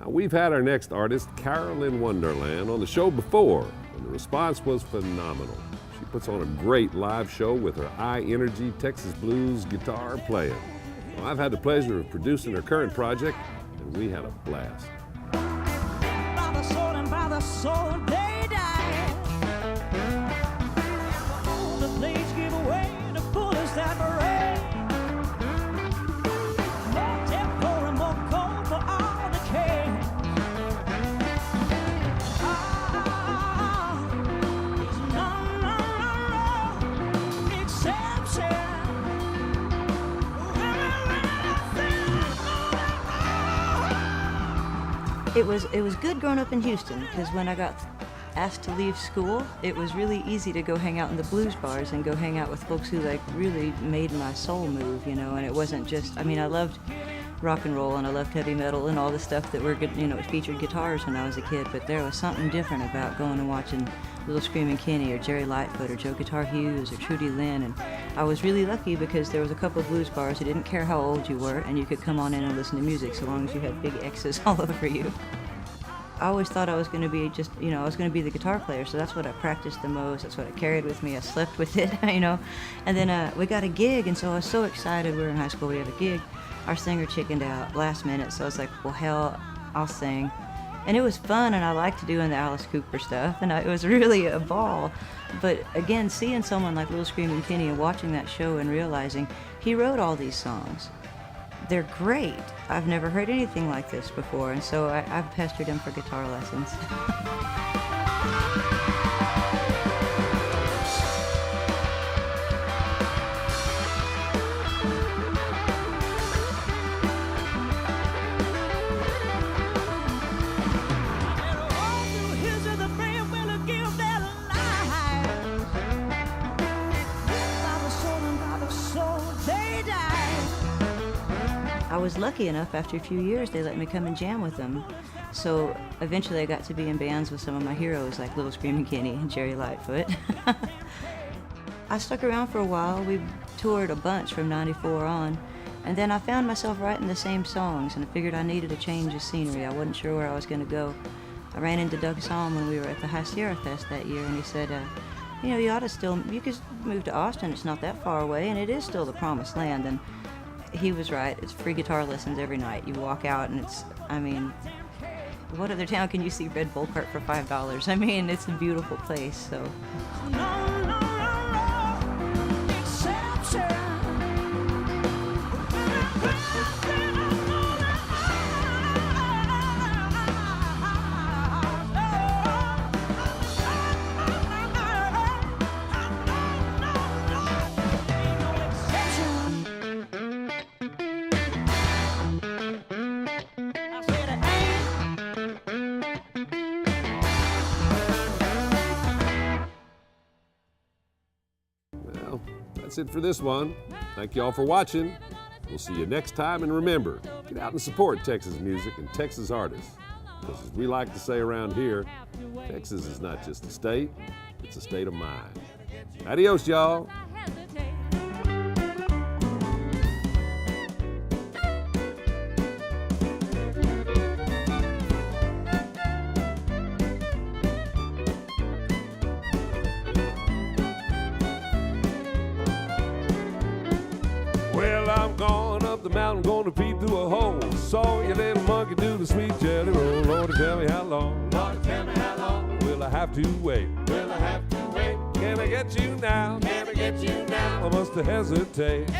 Now, we've had our next artist, Carolyn Wonderland, on the show before, and the response was phenomenal. She puts on a great live show with her high-energy Texas blues guitar playing. Well, I've had the pleasure of producing her current project, and we had a blast. By the sword and by the sword they die. All the blades give away, the bullets that parade. More tempo and more cold for all the cane. There's no exception. It was good growing up in Houston, because when I got asked to leave school, it was really easy to go hang out in the blues bars and go hang out with folks who like really made my soul move, you know. And it wasn't just, I mean, I loved rock and roll and I loved heavy metal and all the stuff that were, you know, featured guitars when I was a kid, but there was something different about going and watching Little Screaming Kenny or Jerry Lightfoot or Joe Guitar Hughes or Trudy Lynn. And I was really lucky because there was a couple of blues bars who didn't care how old you were, and you could come on in and listen to music so long as you had big X's all over you. I always thought I was going to be just, you know, I was going to be the guitar player, so that's what I practiced the most. That's what I carried with me. I slept with it, you know. And then we got a gig, and so I was so excited. We were in high school, we had a gig. Our singer chickened out last minute, so I was like, well, hell, I'll sing. And it was fun, and I liked doing the Alice Cooper stuff, and it was really a ball. But again, seeing someone like Little Screaming Kenny and watching that show and realizing he wrote all these songs. They're great. I've never heard anything like this before, and so I've pestered him for guitar lessons. I was lucky enough, after a few years, they let me come and jam with them. So eventually I got to be in bands with some of my heroes like Little Screaming Kenny and Jerry Lightfoot. I stuck around for a while. We toured a bunch from '94 on, and then I found myself writing the same songs, and I figured I needed a change of scenery. I wasn't sure where I was going to go. I ran into Doug Salm when we were at the High Sierra Fest that year, and he said, you know, you could move to Austin. It's not that far away, and it is still the promised land. And he was right. It's free guitar lessons every night. You walk out and it's, I mean, what other town can you see Red Bull Cart for $5? I mean, it's a beautiful place, so. That's it for this one. Thank you all for watching. We'll see you next time, and remember, get out and support Texas music and Texas artists. Because as we like to say around here, Texas is not just a state, it's a state of mind. Adios, y'all. Well, I'm gone up the mountain, gonna peep through a hole. Saw your little monkey do the sweet jelly roll. Lord, tell me how long. Lord, tell me how long. Will I have to wait? Will I have to wait? Can I get you now? Can I get you now? I must hesitate.